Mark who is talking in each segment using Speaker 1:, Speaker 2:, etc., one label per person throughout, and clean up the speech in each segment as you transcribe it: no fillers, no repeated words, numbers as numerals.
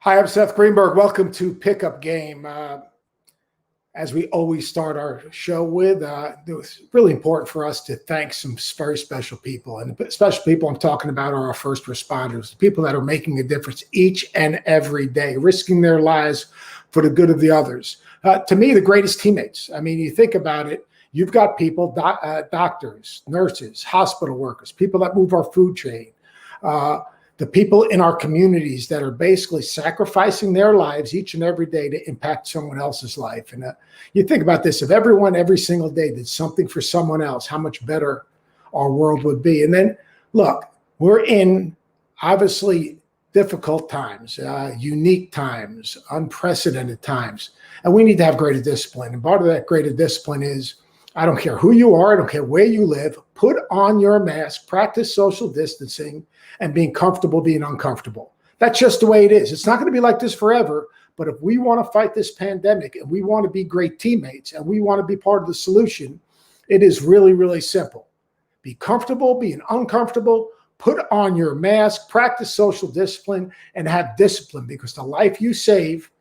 Speaker 1: Hi, I'm Seth Greenberg. Welcome to Pickup Game. As we always start our show with, it was really important for us to thank some very special people. And the special people I'm talking about are our first responders, the people that are making a difference each and every day, risking their lives for the good of the others. To me, the greatest teammates. I mean, you think about it, you've got people, doctors, nurses, hospital workers, people that move our food chain, the people in our communities that are basically sacrificing their lives each and every day to impact someone else's life. And you think about this, if everyone every single day did something for someone else, how much better our world would be. And then, look, we're in obviously difficult times, unique times, unprecedented times, and we need to have greater discipline. And part of that greater discipline is, I don't care who you are, I don't care where you live, put on your mask, practice social distancing, and being comfortable being uncomfortable. That's just the way it is. It's not going to be like this forever, but if we want to fight this pandemic and we want to be great teammates and we want to be part of the solution, it is really, really simple. Be comfortable being uncomfortable, put on your mask, practice social discipline, and have discipline, because the life you save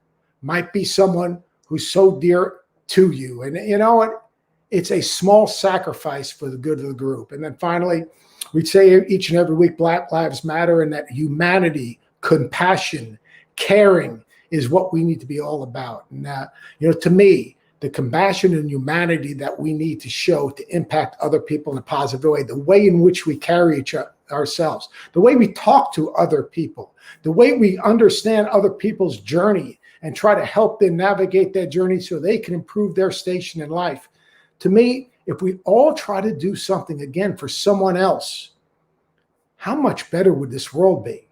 Speaker 1: might be someone who's so dear to you. And you know what? It's a small sacrifice for the good of the group. And then finally, we say each and every week, Black Lives Matter, and that humanity, compassion, caring is what we need to be all about. And, to me, the compassion and humanity that we need to show to impact other people in a positive way, the way in which we carry ourselves, the way we talk to other people, the way we understand other people's journey and try to help them navigate that journey so they can improve their station in life. To me, if we all try to do something again for someone else, how much better would this world be?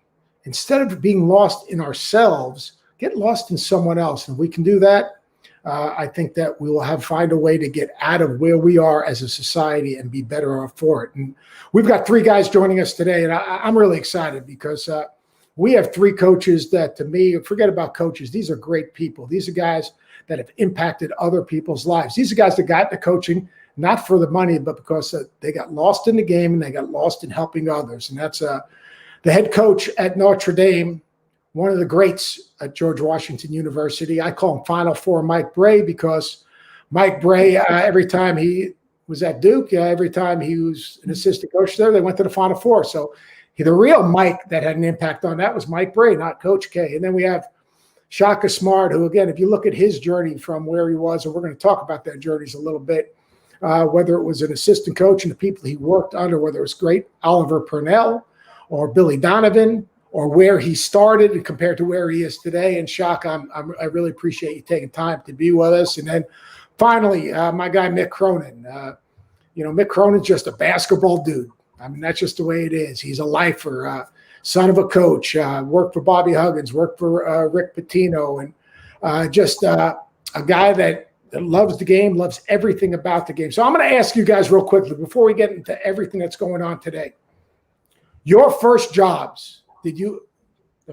Speaker 1: Instead of being lost in ourselves, get lost in someone else. And if we can do that, I think that we will find a way to get out of where we are as a society and be better off for it. And we've got three guys joining us today, and I'm really excited because we have three coaches that, to me, forget about coaches. These are great people. These are guys that have impacted other people's lives. These are guys that got into coaching, not for the money, but because they got lost in the game and they got lost in helping others. And that's the head coach at Notre Dame, one of the greats at George Washington University. I call him Final Four Mike Brey, because Mike Brey, every time he was at Duke, every time he was an assistant coach there, they went to the Final Four. So the real Mike that had an impact on that was Mike Brey, not Coach K. And then we have Shaka Smart, who, again, if you look at his journey from where he was, and we're going to talk about that journeys a little bit, whether it was an assistant coach and the people he worked under, whether it was great Oliver Purnell or Billy Donovan, or where he started and compared to where he is today. And Shaka, I really appreciate you taking time to be with us. And then finally, my guy, Mick Cronin. Mick Cronin's just a basketball dude. I mean, that's just the way it is. He's a lifer, son of a coach, worked for Bobby Huggins, worked for Rick Pitino, and just a guy that loves the game, loves everything about the game. So I'm going to ask you guys real quickly before we get into everything that's going on today. Your first jobs, the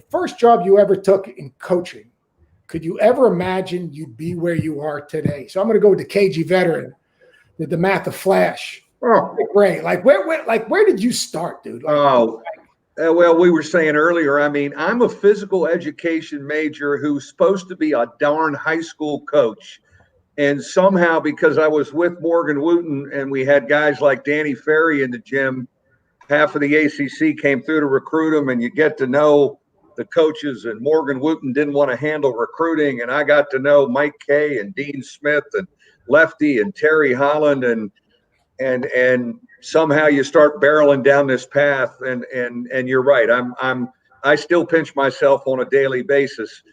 Speaker 1: first job you ever took in coaching, could you ever imagine you'd be where you are today? So I'm going to go with the KG veteran, the DeMatha Flash. Oh, Brey, where did you start, dude?
Speaker 2: Well, we were saying earlier, I mean, I'm a physical education major who's supposed to be a darn high school coach. And somehow, because I was with Morgan Wooten and we had guys like Danny Ferry in the gym, half of the ACC came through to recruit them, and you get to know the coaches, and Morgan Wooten didn't want to handle recruiting. And I got to know Mike Kay and Dean Smith and Lefty and Terry Holland, and somehow you start barreling down this path, and you're right. I still pinch myself on a daily basis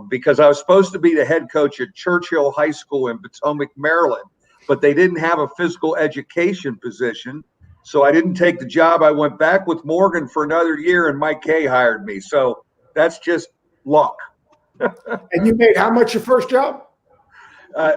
Speaker 2: because I was supposed to be the head coach at Churchill High School in Potomac, Maryland, but they didn't have a physical education position, so I didn't take the job. I went back with Morgan for another year, and Mike Kay hired me. So that's just luck.
Speaker 1: And you made how much your first job?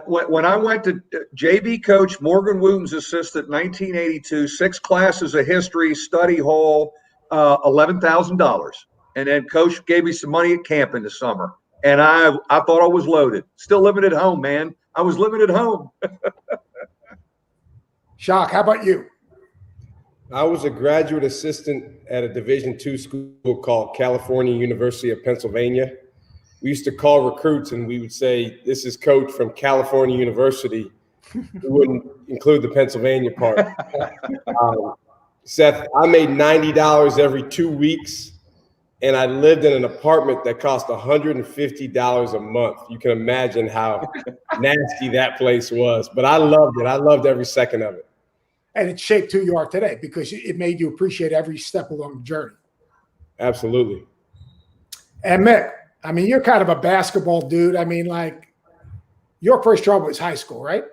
Speaker 2: When I went to JV coach, Morgan Wooten's assistant, 1982, 6 classes of history, study hall, $11,000. And then coach gave me some money at camp in the summer. And I thought I was loaded. Still living at home, man. I was living at home.
Speaker 1: Shaka, how about you?
Speaker 3: I was a graduate assistant at a Division II school called California University of Pennsylvania. we used to call recruits and we would say, "This is coach from California University." We wouldn't include the Pennsylvania part. Seth, I made $90 every 2 weeks, and I lived in an apartment that cost $150 a month. You can imagine how nasty that place was, but I loved it. I loved every second of it.
Speaker 1: And it shaped who you are today because it made you appreciate every step along the journey.
Speaker 3: Absolutely.
Speaker 1: And Mick, I mean, you're kind of a basketball dude. I mean, like, your first job was high school, right?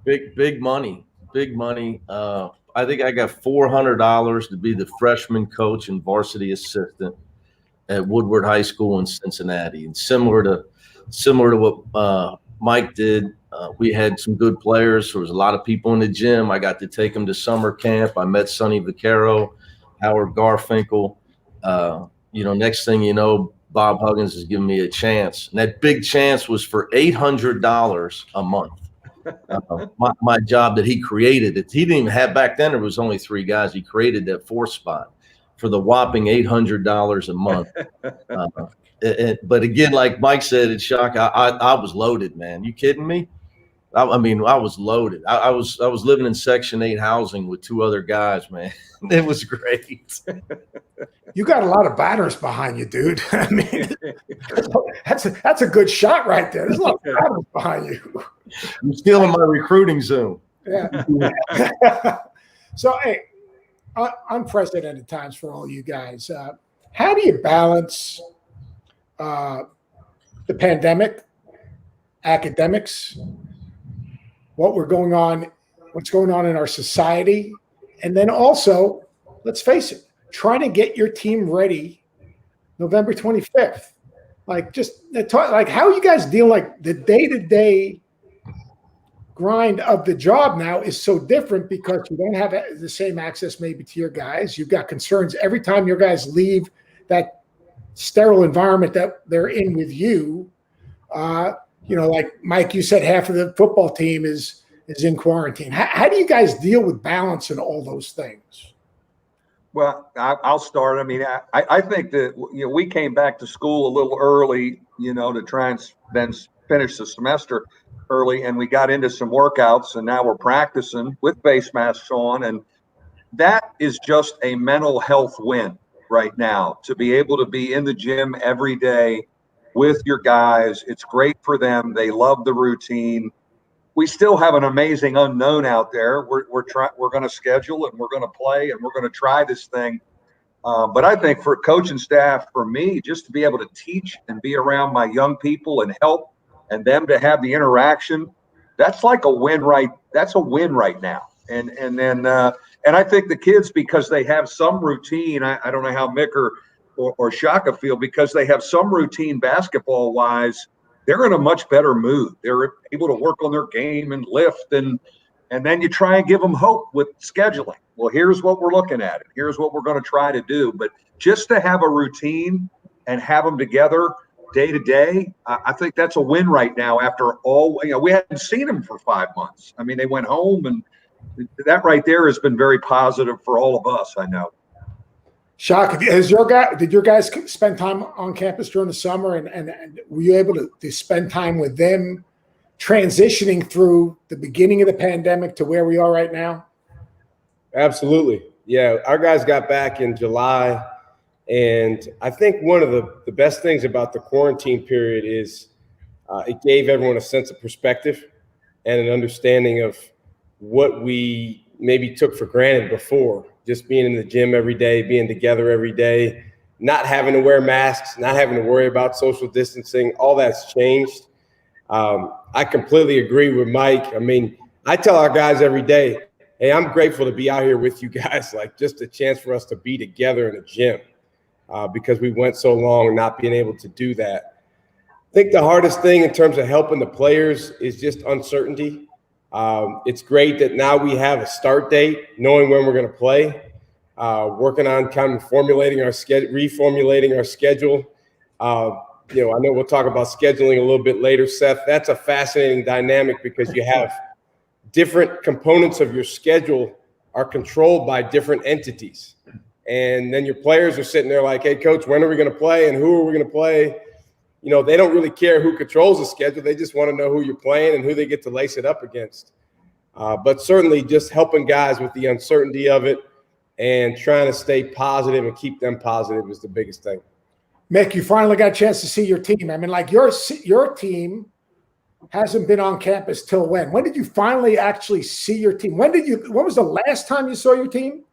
Speaker 4: Big money. I think I got $400 to be the freshman coach and varsity assistant at Woodward High School in Cincinnati. And similar to what Mike did, we had some good players. There was a lot of people in the gym. I got to take them to summer camp. I met Sonny Vaccaro, Howard Garfinkel. Next thing you know, Bob Huggins is giving me a chance. And that big chance was for $800 a month. My job that he created. He didn't even have, back then there was only 3 guys. He created that 4th spot for the whopping $800 a month. But again, like Mike said at Shaka, I was loaded, man. You kidding me? I was loaded. I was living in Section 8 housing with 2 other guys, man. It was great.
Speaker 1: You got a lot of batters behind you, dude. I mean, that's a good shot right there. There's a lot of batters behind you.
Speaker 4: I'm still in my recruiting zone.
Speaker 1: Yeah. So, hey, unprecedented times for all you guys. How do you balance the pandemic, academics, what's going on in our society, and then also, let's face it, trying to get your team ready November 25th. Like, how you guys deal, like, the day-to-day grind of the job now is so different because you don't have the same access maybe to your guys. You've got concerns every time your guys leave that sterile environment that they're in with you. Like Mike, you said half of the football team is in quarantine. How do you guys deal with balance and all those things?
Speaker 2: Well, I'll start. I mean, I think that we came back to school a little early, to try and then finish the semester early, and we got into some workouts, and now we're practicing with face masks on, and that is just a mental health win right now, to be able to be in the gym every day with your guys. It's great for them. They love the routine. We still have an amazing unknown out there. We're going to schedule and we're going to play and we're going to try this thing. But I think for coaching staff, for me, just to be able to teach and be around my young people and help and them to have the interaction, that's like a win, right? That's a win right now. And I think the kids, because they have some routine, I don't know how Mick or Shaka feel, because they have some routine basketball wise, they're in a much better mood. They're able to work on their game and lift, and then you try and give them hope with scheduling. Well, here's what we're looking at, and here's what we're going to try to do. But just to have a routine and have them together day to day, I think that's a win right now. After all, we hadn't seen them for 5 months. I mean, they went home, and that right there has been very positive for all of us, I know.
Speaker 1: Shaka, did your guys spend time on campus during the summer, and were you able to spend time with them transitioning through the beginning of the pandemic to where we are right now?
Speaker 3: Absolutely. Yeah, our guys got back in July, and I think one of the best things about the quarantine period is it gave everyone a sense of perspective and an understanding of what we maybe took for granted before. Just being in the gym every day, being together every day, not having to wear masks, not having to worry about social distancing, all that's changed. I completely agree with Mike. I mean, I tell our guys every day, hey, I'm grateful to be out here with you guys, like just a chance for us to be together in a gym because we went so long not being able to do that. I think the hardest thing in terms of helping the players is just uncertainty. It's great that now we have a start date, knowing when we're going to play, working on kind of reformulating our schedule. I know we'll talk about scheduling a little bit later, Seth. That's a fascinating dynamic because you have different components of your schedule are controlled by different entities. And then your players are sitting there like, hey, coach, when are we going to play and who are we going to play? they don't really care who controls the schedule. They just want to know who you're playing and who they get to lace it up against. But certainly just helping guys with the uncertainty of it and trying to stay positive and keep them positive is the biggest thing.
Speaker 1: Mick, you finally got a chance to see your team. I mean, like your team hasn't been on campus till when? When did you finally actually see your team? When was the last time you saw your team?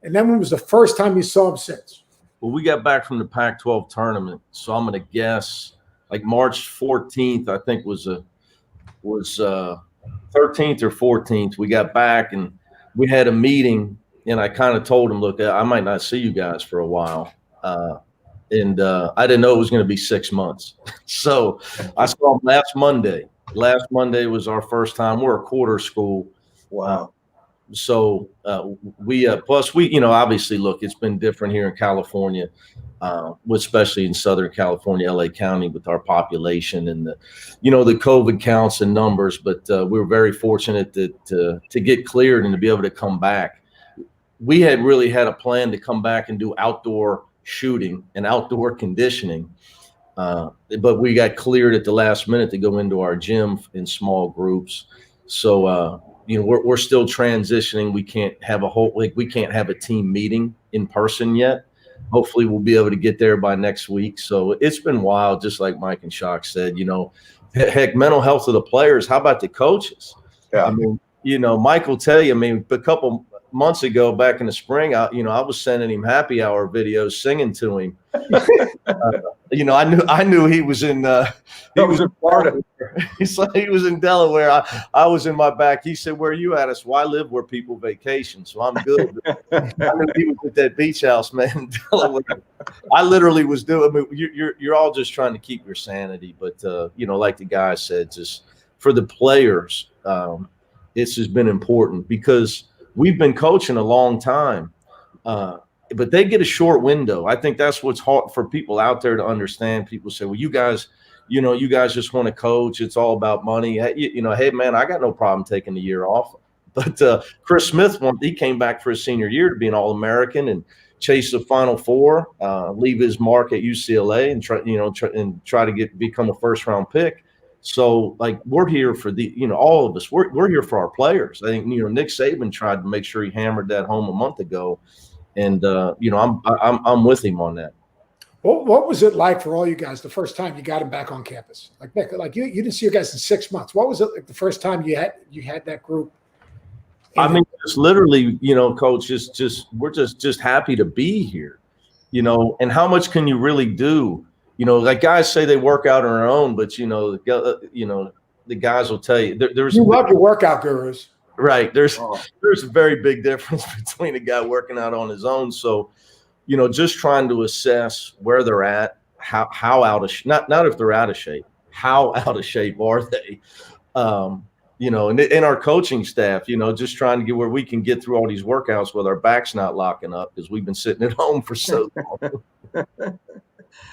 Speaker 1: And then when was the first time you saw them since?
Speaker 4: Well, we got back from the Pac-12 tournament, so I'm going to guess like March 14th, I think was 13th or 14th. We got back and we had a meeting, and I kind of told them, look, I might not see you guys for a while. And I didn't know it was going to be 6 months. So I saw them last Monday. Last Monday was our first time. We're a quarter school.
Speaker 2: Wow.
Speaker 4: So plus we, obviously, look, it's been different here in California, especially in Southern California, LA County, with our population and the COVID counts and numbers. But we were very fortunate to get cleared and to be able to come back. We had really had a plan to come back and do outdoor shooting and outdoor conditioning, but we got cleared at the last minute to go into our gym in small groups. So we're still transitioning. We can't have a team meeting in person yet. Hopefully we'll be able to get there by next week. So it's been wild, just like Mike and Shaka said. Heck, mental health of the players. How about the coaches?
Speaker 2: Yeah.
Speaker 4: I mean, Mike will tell you. I mean, a couple months ago, back in the spring, I was sending him happy hour videos, singing to him. I knew he was in. He was in Florida. He's like, he was in Delaware. I was in my back. He said, "Where are you at?" I said, "Well, I live where people vacation, so I'm good." I knew he was at that beach house, man, in Delaware. I literally was doing. I mean, you're all just trying to keep your sanity, but like the guy said, just for the players, this has been important because we've been coaching a long time, but they get a short window. I think that's what's hard for people out there to understand. People say, well, you guys just want to coach. It's all about money. Hey, man, I got no problem taking the year off. But Chris Smith, he came back for his senior year to be an All-American and chase the Final Four, leave his mark at UCLA and try to become a first-round pick. So, like, we're here for all of us. We're here for our players. I think Nick Saban tried to make sure he hammered that home a month ago, and I'm with him on that.
Speaker 1: What was it like for all you guys the first time you got him back on campus? Like Mick, like you didn't see you guys in 6 months. What was it like the first time you had that group?
Speaker 4: I mean, just literally, Coach, we're just happy to be here, and how much can you really do? Like guys say they work out on their own, but the guys will tell you you
Speaker 1: love your workout gurus,
Speaker 4: right? There's a very big difference between a guy working out on his own. So, just trying to assess where they're at, how out of not if they're out of shape, how out of shape are they? And our coaching staff, just trying to get where we can get through all these workouts with our backs not locking up because we've been sitting at home for so long.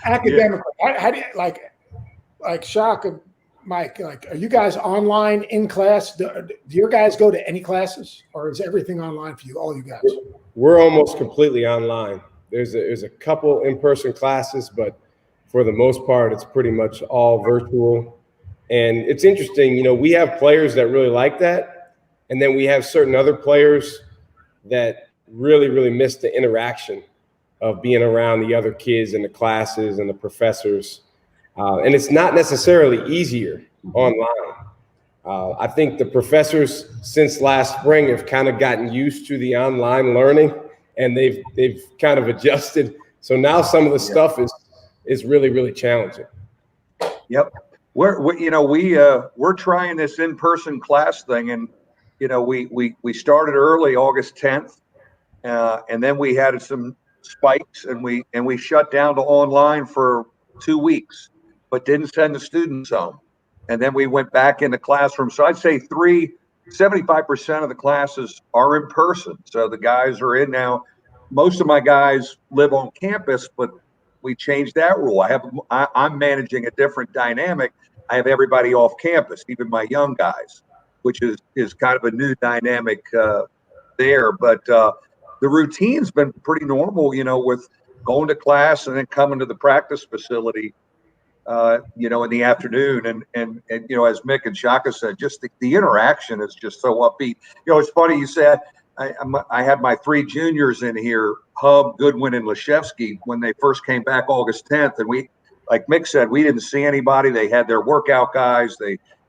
Speaker 1: Academically, how do you like Shaka, Mike? Like, are you guys online in class? Do your guys go to any classes, or is everything online for you? All you guys?
Speaker 3: We're almost completely online. There's a couple in-person classes, but for the most part, it's pretty much all virtual. And it's interesting, we have players that really like that, and then we have certain other players that really, really miss the interaction of being around the other kids and the classes and the professors. And it's not necessarily easier online. I think the professors since last spring have kind of gotten used to the online learning, and they've kind of adjusted. So now some of the stuff is really, really challenging.
Speaker 2: Yep. We're trying this in-person class thing, and we started early August 10th, and then we had some spikes, and we shut down to online for 2 weeks, but didn't send the students home, and then we went back into classrooms. So I'd say 75% of the classes are in person. So the guys are in now. Most of my guys live on campus, but we changed that rule. I'm managing a different dynamic. I have everybody off campus, even my young guys, which is kind of a new dynamic there. But the routine's been pretty normal, with going to class and then coming to the practice facility. in the afternoon. And as Mick and Shaka said, just the interaction is just so upbeat. It's funny you said, I had my 3 juniors in here, Hub, Goodwin, and Leshevsky, when they first came back August 10th. And we, like Mick said, we didn't see anybody. They had their workout guys.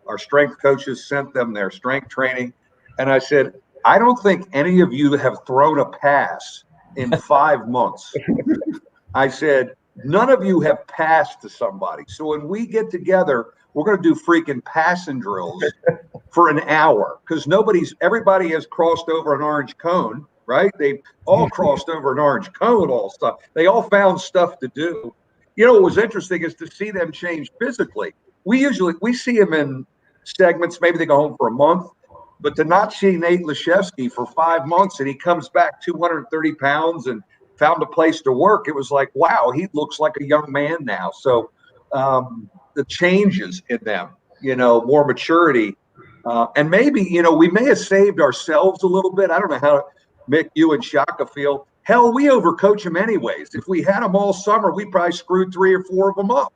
Speaker 2: Our strength coaches sent them their strength training. And I said, I don't think any of you have thrown a pass in 5 months. I said, none of you have passed to somebody. So when we get together, we're going to do freaking passing drills for an hour, because everybody has crossed over an orange cone, right? They've all crossed over an orange cone, all stuff. They all found stuff to do. What was interesting is to see them change physically. We see them in segments, maybe they go home for a month, but to not see Nate Leshevsky for 5 months and he comes back 230 pounds and found a place to work, it was like, wow, he looks like a young man now. So the changes in them, more maturity. And maybe, we may have saved ourselves a little bit. I don't know how, Mick, you and Shaka feel. Hell, we overcoach them anyways. If we had them all summer, we probably screwed 3 or 4 of them up.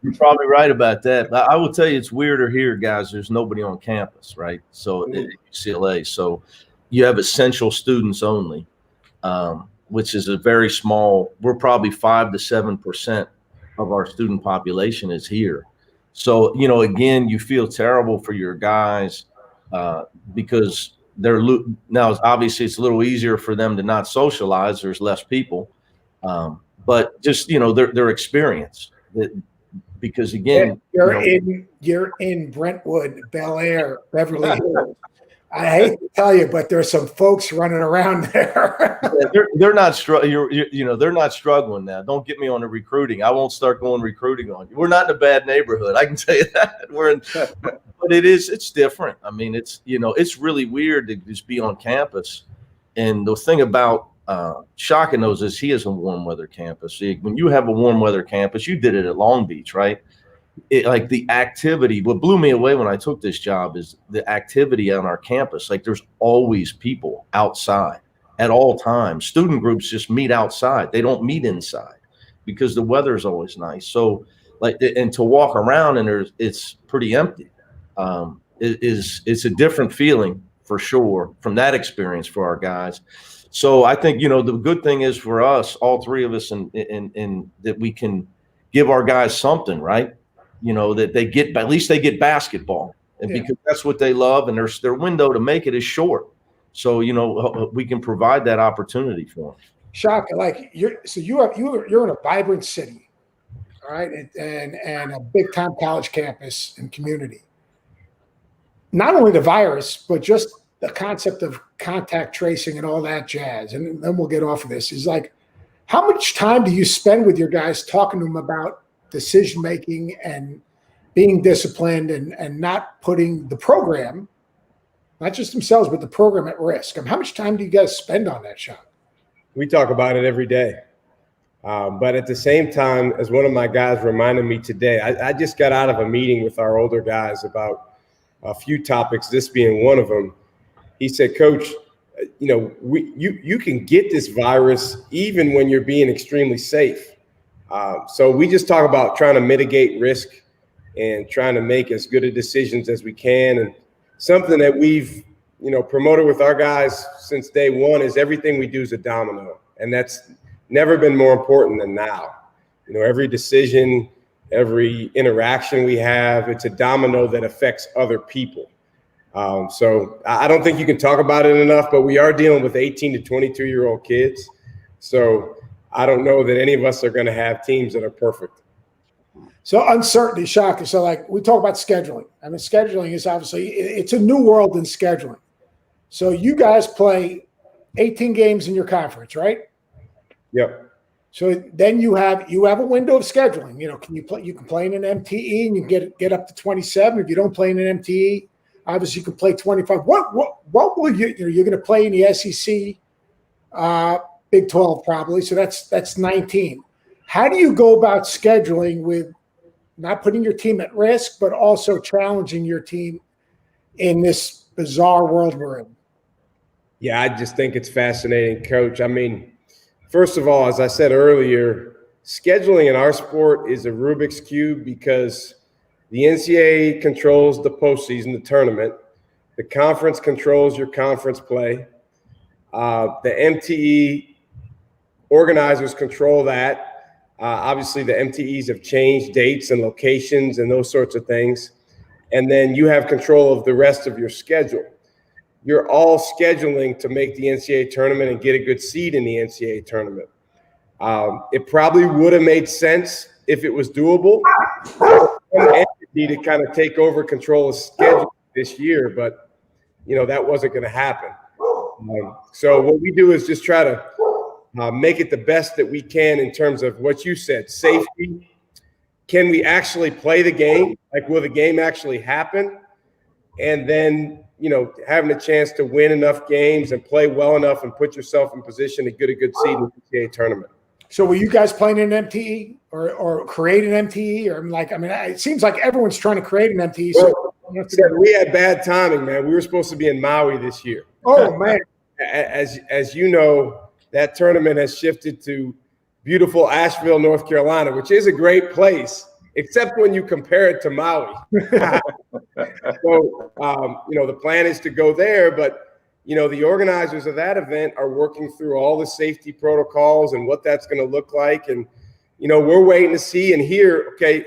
Speaker 4: You're probably right about that. I will tell you, it's weirder here, guys. There's nobody on campus, right? So at UCLA, so you have essential students only, which is a very small. We're probably 5 to 7% of our student population is here. So again, you feel terrible for your guys because they're now. Obviously, it's a little easier for them to not socialize. There's less people, but just their experience. Because again,
Speaker 1: you're in Brentwood, Bel Air, Beverly Hills. I hate to tell you, but there's some folks running around there.
Speaker 4: they're not they're not struggling now. Don't get me on the recruiting. I won't start going recruiting on you. We're not in a bad neighborhood. I can tell you that. But it's different. I mean, it's really weird to just be on campus. And the thing about Shaka knows is he is a warm weather campus. See, when you have a warm weather campus, you did it at Long Beach, right? Like the activity, what blew me away when I took this job is the activity on our campus. Like there's always people outside at all times. Student groups just meet outside. They don't meet inside because the weather is always nice. So and to walk around and it's pretty empty. It's a different feeling for sure from that experience for our guys. So I think, the good thing is for us, all 3 of us, and that we can give our guys something, right? That they get, at least they get basketball, and because that's what they love, and their window to make it is short. So, we can provide that opportunity for them.
Speaker 1: Shaka, you're in a vibrant city, all right, and a big time college campus and community. Not only the virus, but just the concept of contact tracing and all that jazz. And then we'll get off of this. Is how much time do you spend with your guys talking to them about decision-making and being disciplined and not putting the program, not just themselves, but the program at risk? How much time do you guys spend on that, Shaka?
Speaker 3: We talk about it every day. But at the same time, as one of my guys reminded me today, I just got out of a meeting with our older guys about a few topics, this being one of them. He said, Coach, you can get this virus even when you're being extremely safe. So we just talk about trying to mitigate risk and trying to make as good of decisions as we can. And something that we've, promoted with our guys since day one is everything we do is a domino. And that's never been more important than now. Every decision, every interaction we have, it's a domino that affects other people. So I don't think you can talk about it enough, but we are dealing with 18 to 22-year-old kids. So I don't know that any of us are going to have teams that are perfect.
Speaker 1: So uncertainty, Shaka. So we talk about scheduling. I mean, scheduling is obviously, it's a new world in scheduling. So you guys play 18 games in your conference, right?
Speaker 3: Yep.
Speaker 1: So then you have a window of scheduling. You can play in an MTE and you get up to 27. If you don't play in an MTE, obviously you can play 25. What will you're going to play in the SEC, Big 12 probably. So that's 19. How do you go about scheduling with not putting your team at risk, but also challenging your team in this bizarre world we're in?
Speaker 3: Yeah, I just think it's fascinating, Coach. I mean, first of all, as I said earlier, scheduling in our sport is a Rubik's Cube because the NCAA controls the postseason, the tournament. The conference controls your conference play. The MTE organizers control that. Obviously, the MTEs have changed dates and locations and those sorts of things. And then you have control of the rest of your schedule. You're all scheduling to make the NCAA tournament and get a good seed in the NCAA tournament. It probably would have made sense if it was doable for an entity to kind of take over control of schedule this year, but that wasn't going to happen. So what we do is just try to make it the best that we can in terms of what you said, safety. Can we actually play the game? Like, will the game actually happen? And then, having a chance to win enough games and play well enough and put yourself in position to get a good seed in the NCAA tournament.
Speaker 1: So were you guys playing an MTE or create an MTE? It seems like everyone's trying to create an MTE. So
Speaker 3: we had bad timing, man. We were supposed to be in Maui this year.
Speaker 1: Oh, man.
Speaker 3: As you know, that tournament has shifted to beautiful Asheville, North Carolina, which is a great place, except when you compare it to Maui. So, the plan is to go there, but the organizers of that event are working through all the safety protocols and what that's going to look like. And, we're waiting to see and hear, okay,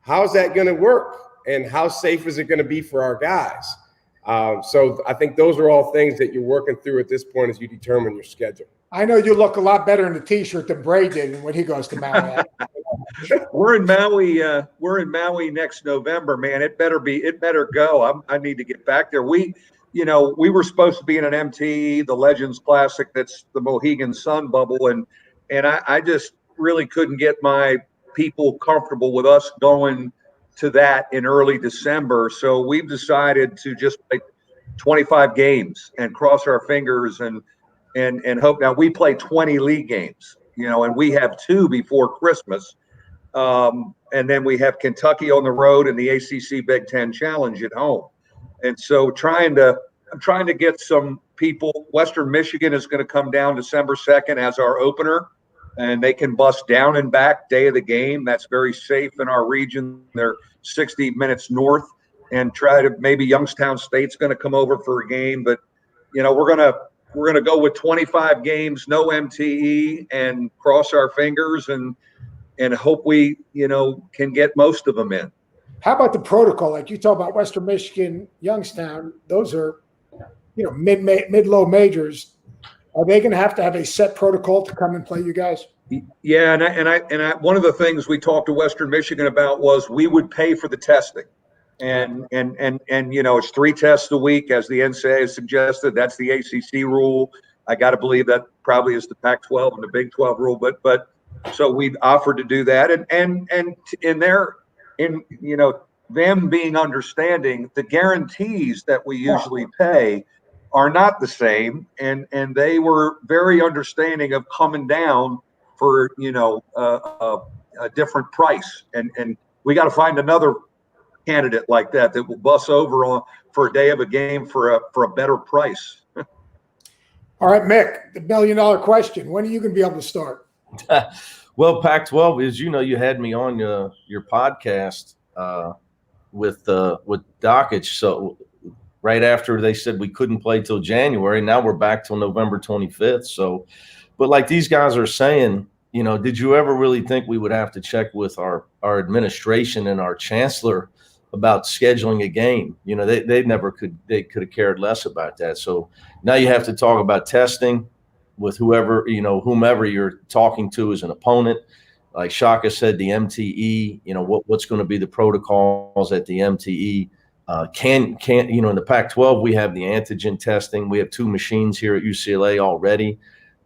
Speaker 3: how's that going to work? And how safe is it going to be for our guys? So I think those are all things that you're working through at this point as you determine your schedule.
Speaker 1: I know you look a lot better in the T-shirt than Brey did when he goes to Maui.
Speaker 2: We're in Maui. We're in Maui next November, man. It better go. I need to get back there. We were supposed to be in an MTE, the Legends Classic. That's the Mohegan Sun Bubble. And I just really couldn't get my people comfortable with us going to that in early December. So we've decided to just play 25 games and cross our fingers and hope. Now we play 20 league games, and we have 2 before Christmas. And then we have Kentucky on the road and the ACC Big Ten Challenge at home. And so I'm trying to get some people. Western Michigan is going to come down December 2nd as our opener, and they can bus down and back day of the game. That's very safe in our region. They're 60 minutes north, and maybe Youngstown State's going to come over for a game. But, we're going to go with 25 games, no MTE, and cross our fingers and hope we, can get most of them in.
Speaker 1: How about the protocol? Like you talk about Western Michigan, Youngstown, those are, mid-low majors. Are they going to have a set protocol to come and play you guys?
Speaker 2: Yeah, and I one of the things we talked to Western Michigan about was we would pay for the testing. And it's 3 tests a week, as the NCAA has suggested. That's the ACC rule. I got to believe that probably is the Pac-12 and the Big 12 rule. But so we've offered to do that, and them being understanding, the guarantees that we usually pay are not the same, and they were very understanding of coming down for a different price, and we got to find another candidate like that will bus over for a day of a game for a better price.
Speaker 1: All right, Mick, the $1 million question. When are you going to be able to start?
Speaker 4: Well, Pac-12, as you know, you had me on your podcast with Dockage. So right after they said we couldn't play till January, now we're back till November 25th. So, but like these guys are saying, did you ever really think we would have to check with our administration and our chancellor about scheduling a game? They could have cared less about that. So now you have to talk about testing with whomever you're talking to as an opponent. Like Shaka said, the MTE, what's going to be the protocols at the MTE. In the Pac-12, we have the antigen testing. We have 2 machines here at UCLA already.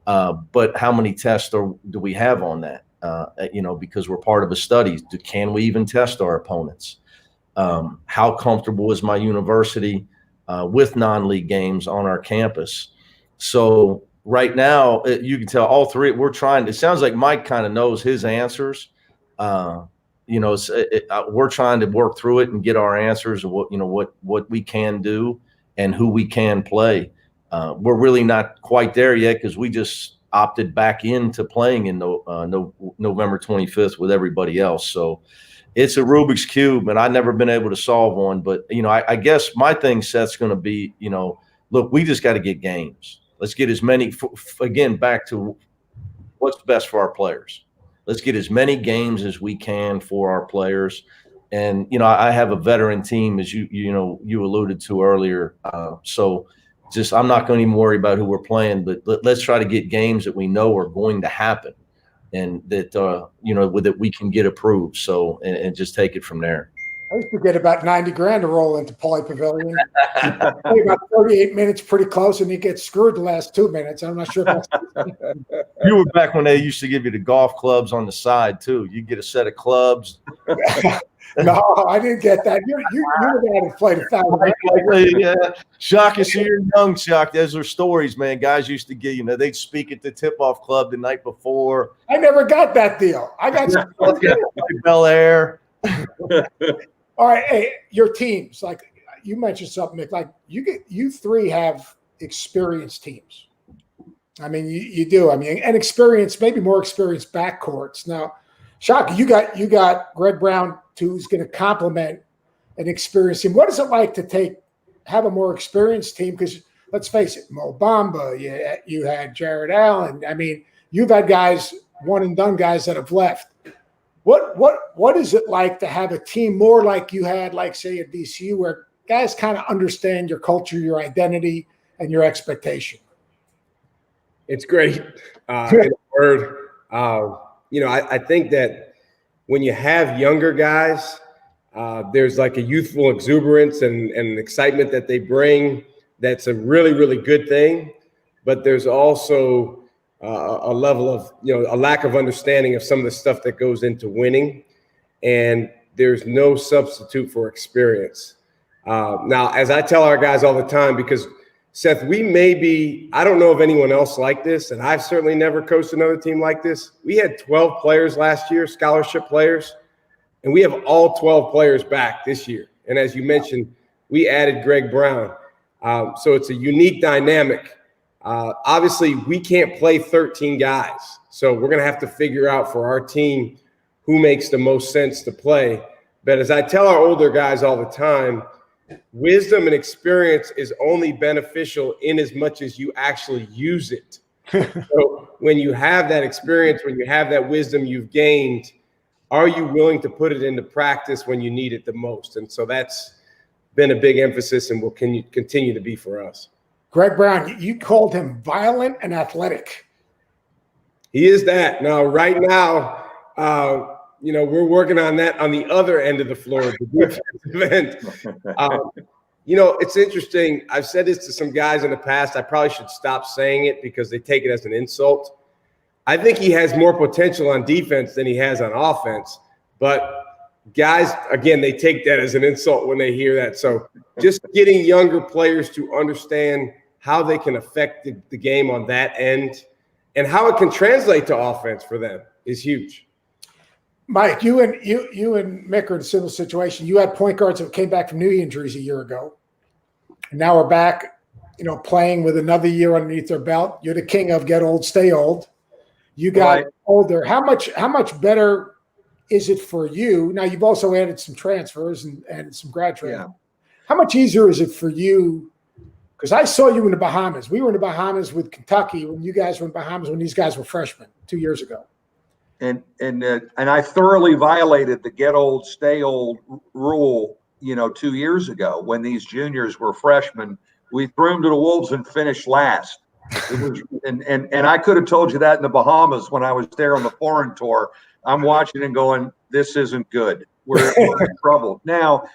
Speaker 4: But how many tests do we have on that? Because we're part of a study. Can we even test our opponents? How comfortable is my university with non-league games on our campus? So right now, you can tell all 3. We're trying. It sounds like Mike kind of knows his answers. We're trying to work through it and get our answers of what we can do and who we can play. We're really not quite there yet because we just opted back into playing in November 25th with everybody else. So it's a Rubik's Cube, and I've never been able to solve one. But, I guess my thing, Seth's going to be, look, we just got to get games. Let's get as many, again, back to what's best for our players. Let's get as many games as we can for our players. And, I have a veteran team, as you alluded to earlier. So just I'm not going to even worry about who we're playing, but let's try to get games that we know are going to happen and that, that we can get approved. So, and just take it from there.
Speaker 1: I used to get about 90 grand to roll into Pauley Pavilion. Play about 38 minutes, pretty close, and you get screwed the last 2 minutes. I'm not sure if that's
Speaker 4: You were back when they used to give you the golf clubs on the side too. You get a set of clubs.
Speaker 1: No, I didn't get that. You were the guy who played 1,000.
Speaker 4: Yeah, Shaka, so you're young, Shaka. Those are stories, man. Guys used to get, they'd speak at the tip-off club the night before.
Speaker 1: I never got that deal. I got
Speaker 4: Bel Air.
Speaker 1: All right, hey, your teams, like you mentioned something, Mick, like you three have experienced teams. I mean, you do. I mean, and experience, maybe more experienced backcourts. Now, Shaka, you got Greg Brown, who's going to complement an experienced team. What is it like to have a more experienced team? Because let's face it, Mo Bamba, you had Jared Allen. I mean, you've had guys, one and done guys that have left. What is it like to have a team more like you had, like say at VCU, where guys kind of understand your culture, your identity, and your expectation?
Speaker 3: It's great. In a word, I think that when you have younger guys, there's like a youthful exuberance and an excitement that they bring. That's a really, really good thing. But there's also a level of, a lack of understanding of some of the stuff that goes into winning. And there's no substitute for experience. Now, as I tell our guys all the time, because Seth, I don't know of anyone else like this, and I've certainly never coached another team like this. We had 12 players last year, scholarship players, and we have all 12 players back this year. And as you mentioned, we added Greg Brown. So it's a unique dynamic. Obviously, we can't play 13 guys. So we're going to have to figure out for our team who makes the most sense to play. But as I tell our older guys all the time, wisdom and experience is only beneficial in as much as you actually use it. So when you have that experience, when you have that wisdom you've gained, are you willing to put it into practice when you need it the most? And so that's been a big emphasis and will continue to be for us.
Speaker 1: Greg Brown, you called him violent and athletic.
Speaker 3: He is that. Now, right now, we're working on that on the other end of the floor, the defensive end. It's interesting. I've said this to some guys in the past. I probably should stop saying it because they take it as an insult. I think he has more potential on defense than he has on offense. But guys, again, they take that as an insult when they hear that. So just getting younger players to understand how they can affect the game on that end and how it can translate to offense for them is huge.
Speaker 1: Mike, you and Mick are in a similar situation. You had point guards that came back from knee injuries a year ago, and now we're back, playing with another year underneath their belt. You're the king of get old, stay old. You got older. How much better is it for you? Now you've also added some transfers and some grad training.
Speaker 2: Yeah.
Speaker 1: How much easier is it for you? Because I saw you in the Bahamas. We were in the Bahamas with Kentucky when you guys were in the Bahamas when these guys were freshmen 2 years ago.
Speaker 2: And I thoroughly violated the get old, stay old rule, 2 years ago when these juniors were freshmen. We threw them to the wolves and finished last. It was, and I could have told you that in the Bahamas when I was there on the foreign tour. I'm watching and going, this isn't good. We're in trouble. Now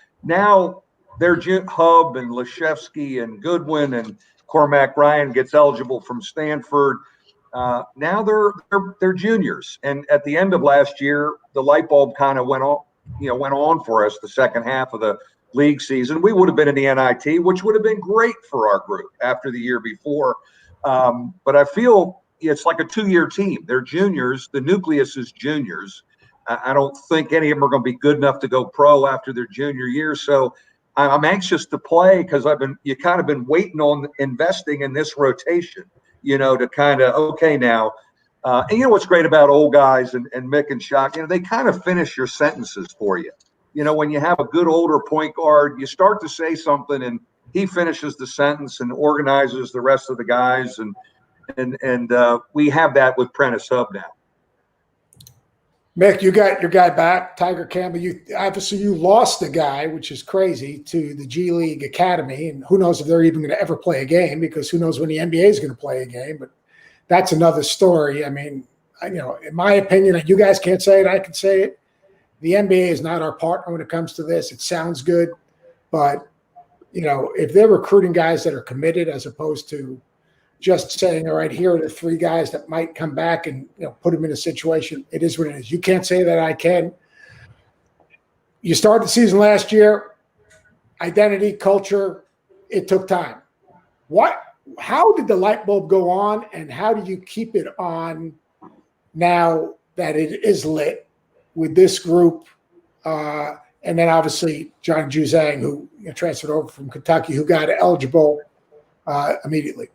Speaker 2: they're Hub and Leshevsky and Goodwin and Cormac Ryan gets eligible from Stanford. Now they're juniors. And at the end of last year, the light bulb kind of went on for us the second half of the league season. We would have been in the NIT, which would have been great for our group after the year before. But I feel it's like a 2-year team. They're juniors. The nucleus is juniors. I don't think any of them are going to be good enough to go pro after their junior year. So I'm anxious to play because you kind of been waiting on investing in this rotation. to kind of, okay, now, and what's great about old guys and Mick and Shaka, they kind of finish your sentences for you. When you have a good older point guard, you start to say something and he finishes the sentence and organizes the rest of the guys. And we have that with Prentice Hub now.
Speaker 1: Mick, you got your guy back, Tiger Campbell. You lost the guy, which is crazy, to the G League Academy, and who knows if they're even going to ever play a game, because who knows when the NBA is going to play a game. But that's another story. I mean, in my opinion, you guys can't say it, I can say it. The NBA is not our partner when it comes to this. It sounds good, but if they're recruiting guys that are committed as opposed to just saying, all right, here are the 3 guys that might come back and put them in a situation. It is what it is. You can't say that I can. You started the season last year, identity, culture, it took time. How did the light bulb go on, and how do you keep it on now that it is lit with this group? And then obviously John Juzang, who transferred over from Kentucky, who got eligible immediately.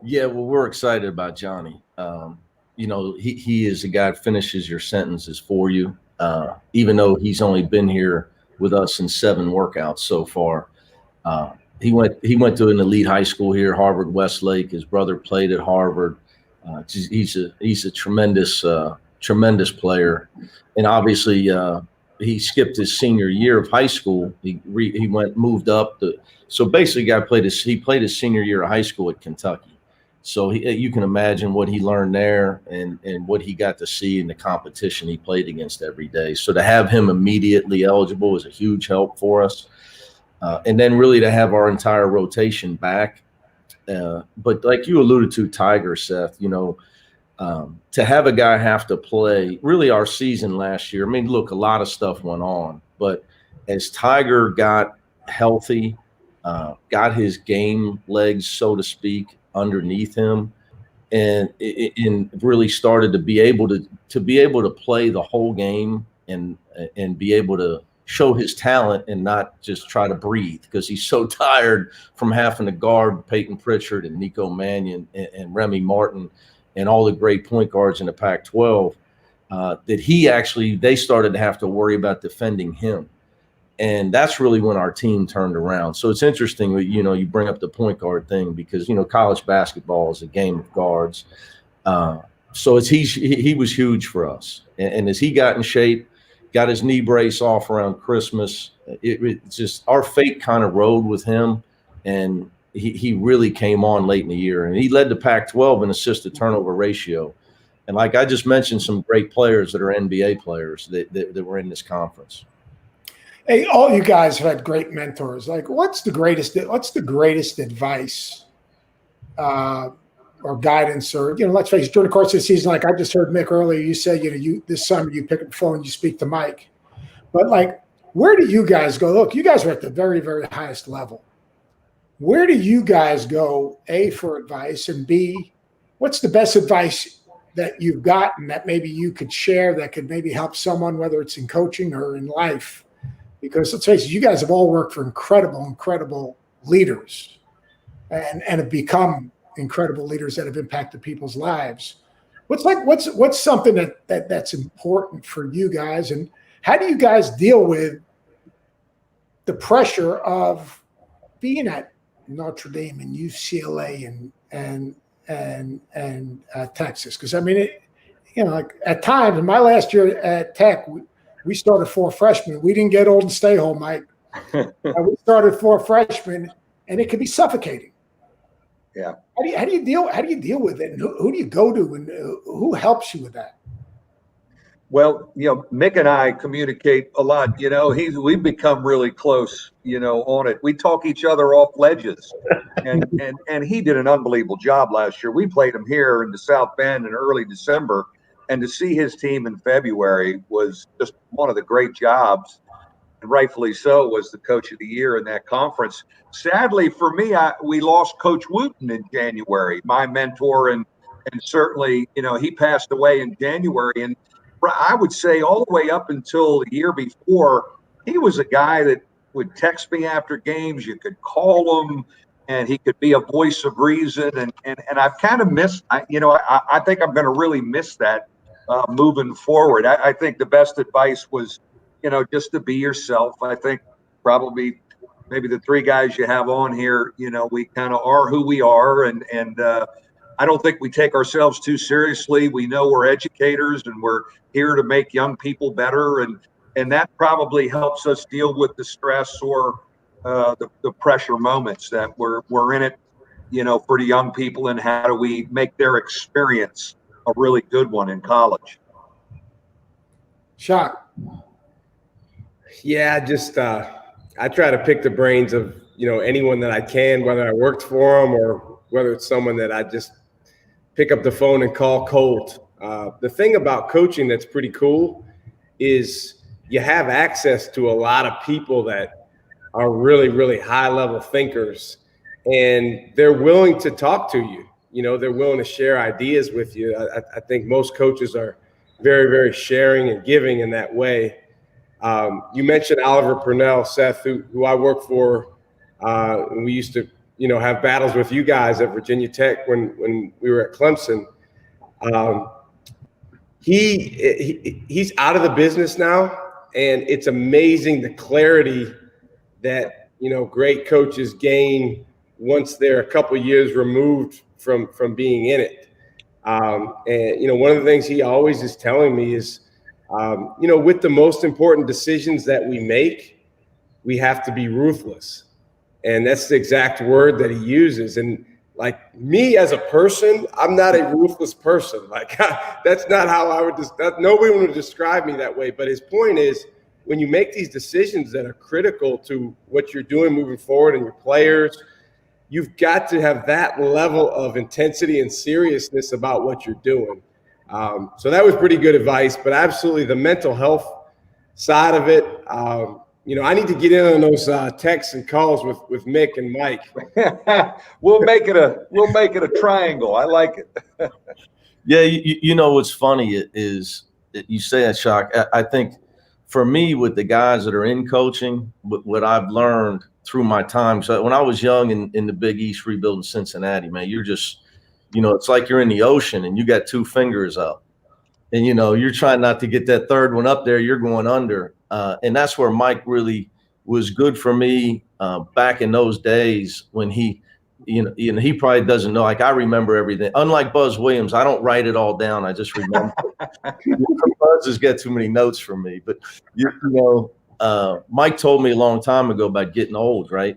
Speaker 4: Yeah, well, we're excited about Johnny. He is a guy that finishes your sentences for you, even though he's only been here with us in 7 workouts so far. He went to an elite high school here, Harvard Westlake. His brother played at Harvard. He's a tremendous player, and obviously he skipped his senior year of high school. He moved up. So basically, he played his senior year of high school at Kentucky. So you can imagine what he learned there and what he got to see in the competition he played against every day. So to have him immediately eligible is a huge help for us. And then really to have our entire rotation back. But like you alluded to, Tiger, Seth, to have a guy have to play really our season last year. I mean, look, a lot of stuff went on, but as Tiger got healthy, got his game legs, so to speak, underneath him, and really started to be able to play the whole game and be able to show his talent and not just try to breathe, because he's so tired from having to guard Peyton Pritchard and Nico Mannion and Remy Martin and all the great point guards in the Pac-12, that they started to have to worry about defending him. And that's really when our team turned around. So it's interesting, you bring up the point guard thing, because, college basketball is a game of guards. So he was huge for us. And as he got in shape, got his knee brace off around Christmas, it's just our fate kind of rode with him. And he really came on late in the year. And he led the Pac-12 in assist to turnover ratio. And like I just mentioned, some great players that are NBA players that were in this conference.
Speaker 1: Hey, all you guys have had great mentors. Like, what's the greatest advice or guidance, or let's face it, during the course of the season, like I just heard Mick earlier, you said this summer you pick up the phone and you speak to Mike. But like, where do you guys go? Look, you guys are at the very, very highest level. Where do you guys go, A, for advice, and B, what's the best advice that you've gotten that maybe you could share that could maybe help someone, whether it's in coaching or in life? Because let's face it, you guys have all worked for incredible leaders and have become incredible leaders that have impacted people's lives. What's something that's important for you guys, and how do you guys deal with the pressure of being at Notre Dame and UCLA and Texas? Because I mean, like at times in my last year at Tech, we started 4 freshmen. We didn't get old and stay home, Mike. We started 4 freshmen, and it could be suffocating.
Speaker 2: Yeah.
Speaker 1: How do you deal with it? And who do you go to, and who helps you with that?
Speaker 2: Well, Mick and I communicate a lot. We've become really close, on it. We talk each other off ledges, and he did an unbelievable job last year. We played him here in the South Bend in early December, and to see his team in February was just one of the great jobs, and rightfully so, was the coach of the year in that conference. Sadly for me, we lost Coach Wooten in January, my mentor, and certainly, he passed away in January. And I would say all the way up until the year before, he was a guy that would text me after games. You could call him, and he could be a voice of reason. And I've kind of missed, I think I'm going to really miss that moving forward. I think the best advice was, just to be yourself. I think probably maybe the three guys you have on here, we kind of are who we are. And I don't think we take ourselves too seriously. We know we're educators and we're here to make young people better. And that probably helps us deal with the stress or the pressure moments that we're in it, for the young people, and how do we make their experience a really good one in college.
Speaker 1: Shaka.
Speaker 3: Yeah, just I try to pick the brains of anyone that I can, whether I worked for them or whether it's someone that I just pick up the phone and call cold. The thing about coaching that's pretty cool is you have access to a lot of people that are really, really high level thinkers, and they're willing to talk to you. They're willing to share ideas with you. I think most coaches are very, very sharing and giving in that way. You mentioned Oliver Purnell, Seth, who I work for. And we used to, have battles with you guys at Virginia Tech when we were at Clemson. He's out of the business now, and it's amazing the clarity that great coaches gain once they're a couple of years removed from being in it. And one of the things he always is telling me is, with the most important decisions that we make, we have to be ruthless. And that's the exact word that he uses. And like me as a person, I'm not a ruthless person. Like that's not how I would nobody would describe me that way. But his point is, when you make these decisions that are critical to what you're doing moving forward and your players, you've got to have that level of intensity and seriousness about what you're doing. So that was pretty good advice, but absolutely the mental health side of it. I need to get in on those texts and calls with Mick and Mike.
Speaker 2: We'll make it a triangle. I like it.
Speaker 4: Yeah, what's funny is you say that, Shaka. I think for me, with the guys that are in coaching, what I've learned through my time. So when I was young in the Big East rebuilding Cincinnati, man, you're just, it's like you're in the ocean and you got two fingers up, and you're trying not to get that third one up there. You're going under, and that's where Mike really was good for me back in those days when he probably doesn't know. Like, I remember everything. Unlike Buzz Williams, I don't write it all down. I just remember. Buzz has got too many notes from me. But Mike told me a long time ago about getting old. Right?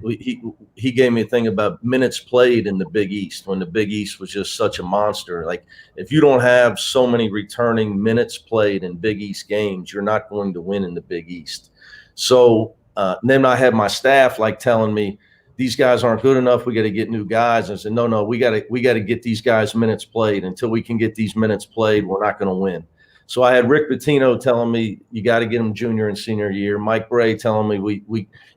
Speaker 4: He gave me a thing about minutes played in the Big East when the Big East was just such a monster. Like, if you don't have so many returning minutes played in Big East games, you're not going to win in the Big East. So then I had my staff telling me, these guys aren't good enough. We got to get new guys. And I said, no, we got to get these guys minutes played. Until we can get these minutes played, we're not going to win. So I had Rick Pitino telling me, you got to get them junior and senior year. Mike Brey telling me,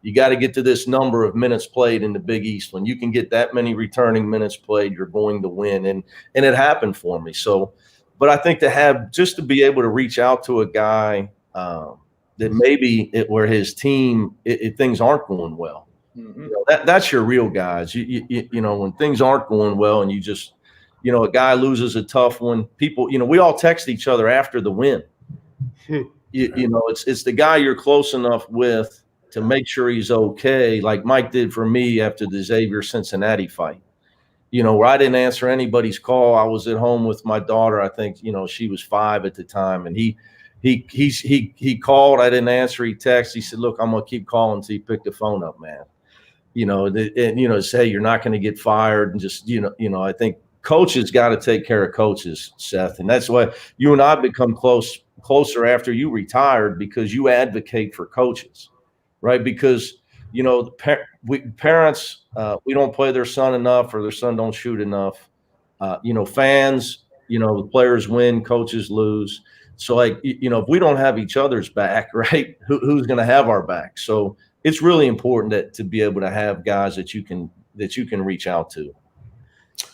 Speaker 4: you got to get to this number of minutes played in the Big East. When you can get that many returning minutes played, you're going to win. And it happened for me. So, but I think to be able to reach out to a guy that maybe where his team, things aren't going well. Mm-hmm. That's your real guys. When things aren't going well and you just, a guy loses a tough one, people, we all text each other after the win. It's the guy you're close enough with to make sure he's okay, like Mike did for me after the Xavier Cincinnati fight. Where I didn't answer anybody's call. I was at home with my daughter. I think, she was 5 at the time, and he called. I didn't answer. He texted. He said, "Look, I'm gonna keep calling until you pick the phone up, man." Say you're not going to get fired, and just, I think coaches got to take care of coaches, Seth. And that's why you and I become closer after you retired, because you advocate for coaches, right? Because, parents, we don't play their son enough, or their son don't shoot enough. Fans, the players win, coaches lose. So if we don't have each other's back, right, who's going to have our back? So it's really important to be able to have guys that you can reach out to.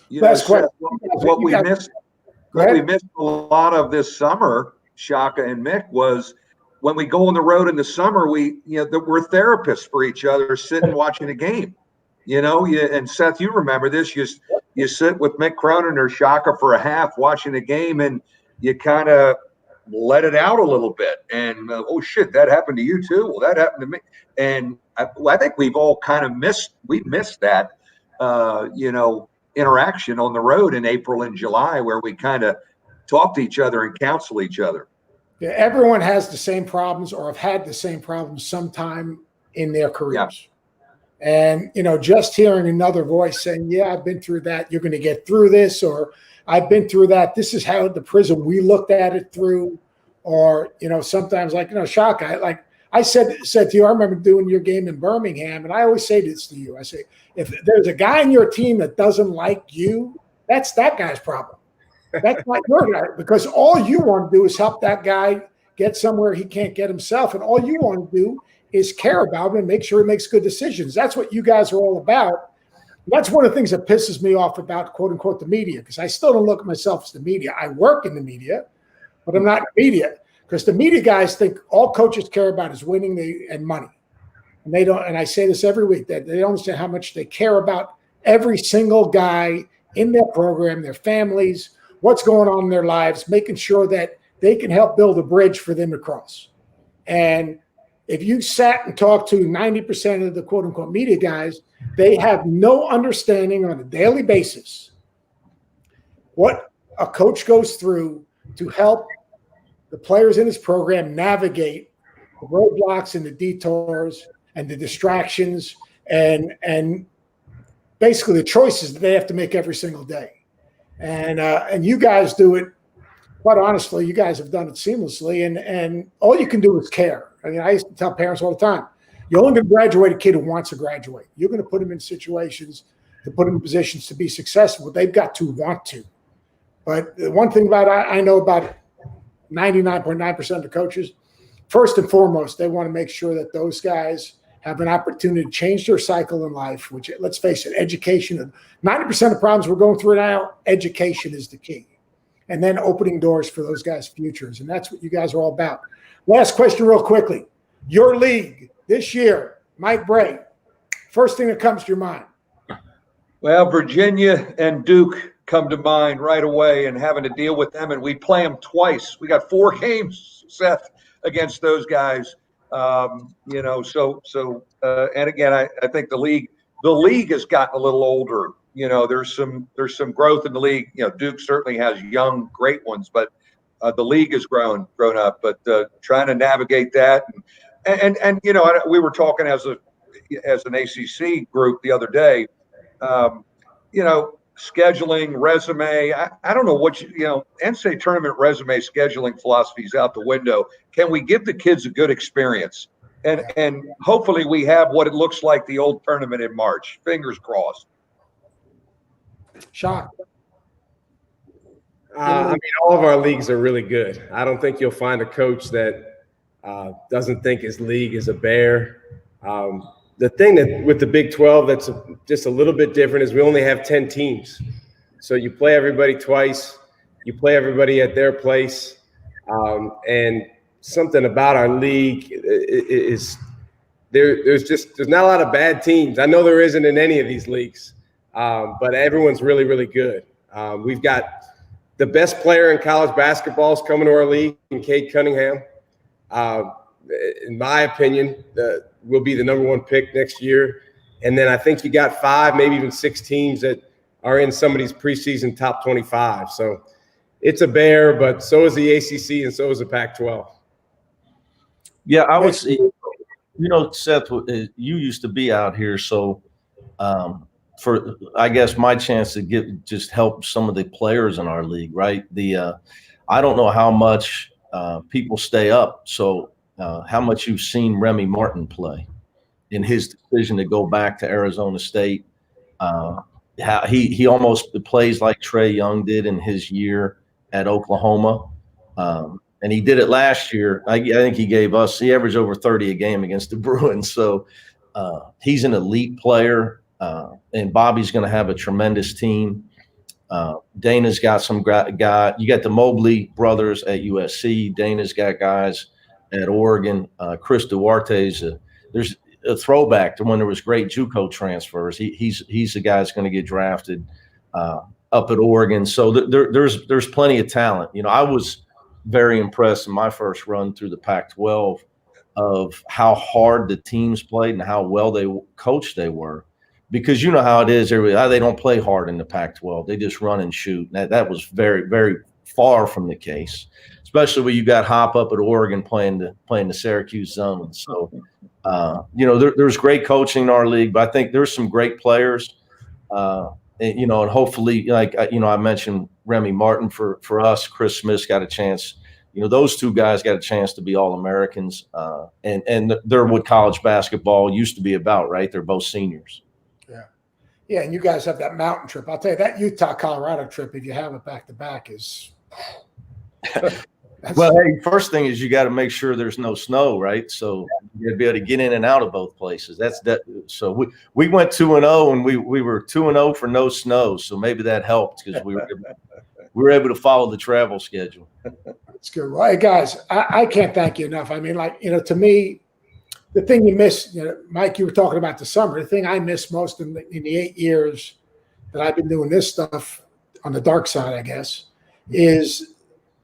Speaker 1: Last question.
Speaker 2: What we missed a lot of this summer, Shaka and Mick, was when we go on the road in the summer, we're therapists for each other, sitting watching a game. And Seth, you remember this. You sit with Mick Cronin or Shaka for a half watching a game, and you kind of let it out a little bit. And oh shit, that happened to you too. Well, that happened to me. And I think we've all kind of missed that, interaction on the road in April and July, where we kind of talk to each other and counsel each other.
Speaker 1: Yeah, everyone has the same problems or have had the same problems sometime in their careers. Yeah. And, just hearing another voice saying, yeah, I've been through that. You're going to get through this, or I've been through that. This is how the prism we looked at it through. Or, sometimes Shaka, I said to you, I remember doing your game in Birmingham, and I always say this to you. I say, if there's a guy in your team that doesn't like you, that's that guy's problem. That's not your guy, because all you want to do is help that guy get somewhere he can't get himself. And all you want to do is care about him and make sure he makes good decisions. That's what you guys are all about. That's one of the things that pisses me off about, quote unquote, the media, because I still don't look at myself as the media. I work in the media, but I'm not in the media, because the media guys think all coaches care about is winning and money. And they don't, and I say this every week, that they don't understand how much they care about every single guy in their program, their families, what's going on in their lives, making sure that they can help build a bridge for them to cross. And if you sat and talked to 90% of the quote unquote media guys, they have no understanding on a daily basis what a coach goes through to help the players in his program navigate the roadblocks and the detours and the distractions and basically the choices that they have to make every single day. And you guys do it, quite honestly, you guys have done it seamlessly, and all you can do is care. I mean, I used to tell parents all the time, you're only going to graduate a kid who wants to graduate. You're going to put them in situations to put them in positions to be successful. They've got to want to. But the one thing I know about 99.9% of the coaches, first and foremost, they want to make sure that those guys have an opportunity to change their cycle in life, which, let's face it, education, 90% of problems we're going through now, education is the key. And then opening doors for those guys' futures. And that's what you guys are all about. Last question real quickly. Your league this year, Mike Brey, first thing that comes to your mind.
Speaker 2: Well, Virginia and Duke come to mind right away, and having to deal with them. And we play them twice. We got 4 games, Seth, against those guys. And again, I think the league has gotten a little older. There's some growth in the league. Duke certainly has young, great ones, but the league has grown up. But trying to navigate that, and we were talking as an ACC group the other day. Scheduling, resume. I don't know what NCAA tournament resume scheduling philosophy is out the window. Can we give the kids a good experience? And hopefully we have what it looks like the old tournament in March. Fingers crossed.
Speaker 1: Shaka.
Speaker 3: All of our leagues are really good. I don't think you'll find a coach that doesn't think his league is a bear. The thing that with the Big 12 that's just a little bit different is we only have 10 teams. So you play everybody twice. You play everybody at their place. And something about our league is there's not a lot of bad teams. I know there isn't in any of these leagues, but everyone's really, really good. We've got the best player in college basketball is coming to our league, Cade Cunningham. In my opinion, will be the number 1 pick next year. And then I think you got 5, maybe even 6 teams that are in somebody's preseason top 25. So it's a bear, but so is the ACC and so is the Pac-12.
Speaker 4: Yeah, I would say, Seth, you used to be out here. So for, I guess, my chance to just help some of the players in our league, right? I don't know how much people stay up. So how much you've seen Remy Martin play in his decision to go back to Arizona State. How he almost plays like Trey Young did in his year at Oklahoma. And he did it last year. I think he averaged over 30 a game against the Bruins. So he's an elite player, and Bobby's going to have a tremendous team. Dana's got some guy. You got the Mobley brothers at USC. Dana's got guys at Oregon. Chris Duarte's a throwback to when there was great JUCO transfers. He's the guy that's going to get drafted up at Oregon. So there's plenty of talent. You know, I was very impressed in my first run through the Pac-12 of how hard the teams played and how well they coached they were. Because you know how it is, they don't play hard in the Pac-12. They just run and shoot. That was very, very far from the case, especially when you got Hop up at Oregon playing the Syracuse zone. So, you know, there's great coaching in our league, but I think there's some great players. And, you know, and hopefully, like, you know, I mentioned Remy Martin for us. Chris Smith's got a chance. You know, those two guys got a chance to be All-Americans. And they're what college basketball used to be about, right? They're both seniors.
Speaker 1: Yeah, and you guys have that mountain trip. I'll tell you, that Utah-Colorado trip, if you have it back-to-back, is
Speaker 4: well, hey, first thing is you got to make sure there's no snow, right? So you got to be able to get in and out of both places. So we went 2-0, and we were 2-0 for no snow. So maybe that helped because we were able to follow the travel schedule.
Speaker 1: That's good. Well, hey, guys, I can't thank you enough. I mean, like, you know, to me, the thing you miss, you know, Mike, you were talking about the summer. The thing I miss most in the 8 years that I've been doing this stuff on the dark side, I guess, is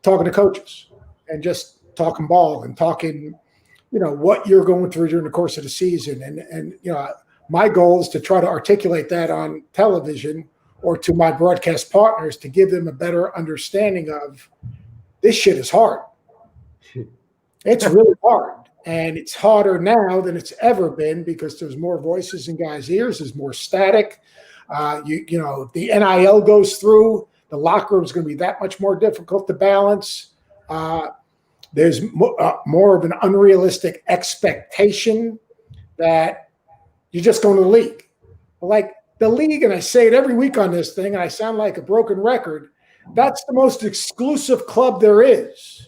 Speaker 1: talking to coaches and just talking ball and talking, you know, what you're going through during the course of the season. And you know, my goal is to try to articulate that on television or to my broadcast partners to give them a better understanding of this shit is hard. It's really hard. And it's harder now than it's ever been because there's more voices in guys' ears. There's more static. You know, the NIL goes through. The locker room is going to be that much more difficult to balance. There's more of an unrealistic expectation that you're just going to the league. Like the league, and I say it every week on this thing, and I sound like a broken record, that's the most exclusive club there is.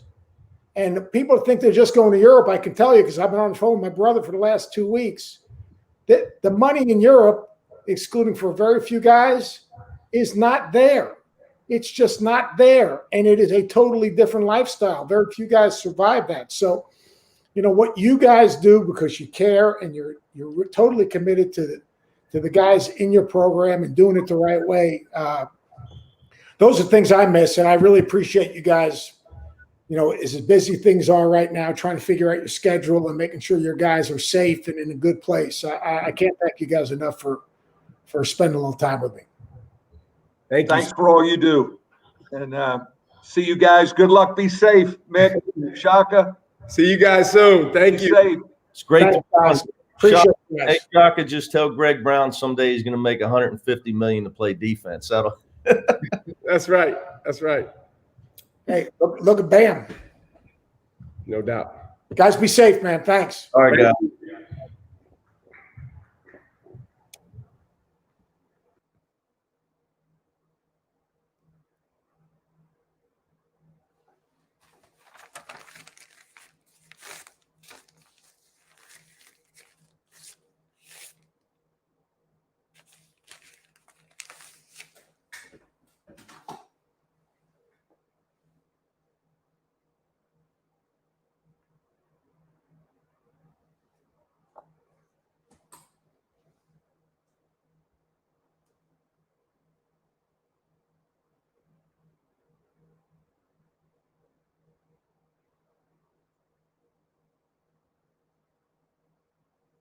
Speaker 1: And people think they're just going to Europe. I can tell you because I've been on the phone with my brother for the last 2 weeks. The money in Europe, excluding for very few guys, is not there. It's just not there. And it is a totally different lifestyle. Very few guys survive that. So, you know, what you guys do because you care and you're totally committed to the guys in your program and doing it the right way. Those are things I miss. And I really appreciate you guys. You know, as busy things are right now, trying to figure out your schedule and making sure your guys are safe and in a good place. I can't thank you guys enough for spending a little time with me.
Speaker 2: Thanks for all you do. And see you guys. Good luck. Be safe, Mick, Shaka.
Speaker 3: See you guys soon. Thank you.
Speaker 2: Safe.
Speaker 4: It's great.
Speaker 1: Thanks, appreciate you guys.
Speaker 4: Hey, Shaka, just tell Greg Brown someday he's going to make $150 million to play defense.
Speaker 3: That's right. That's right.
Speaker 1: Hey, look at Bam.
Speaker 3: No doubt.
Speaker 1: Guys, be safe, man. Thanks.
Speaker 4: All right, guys.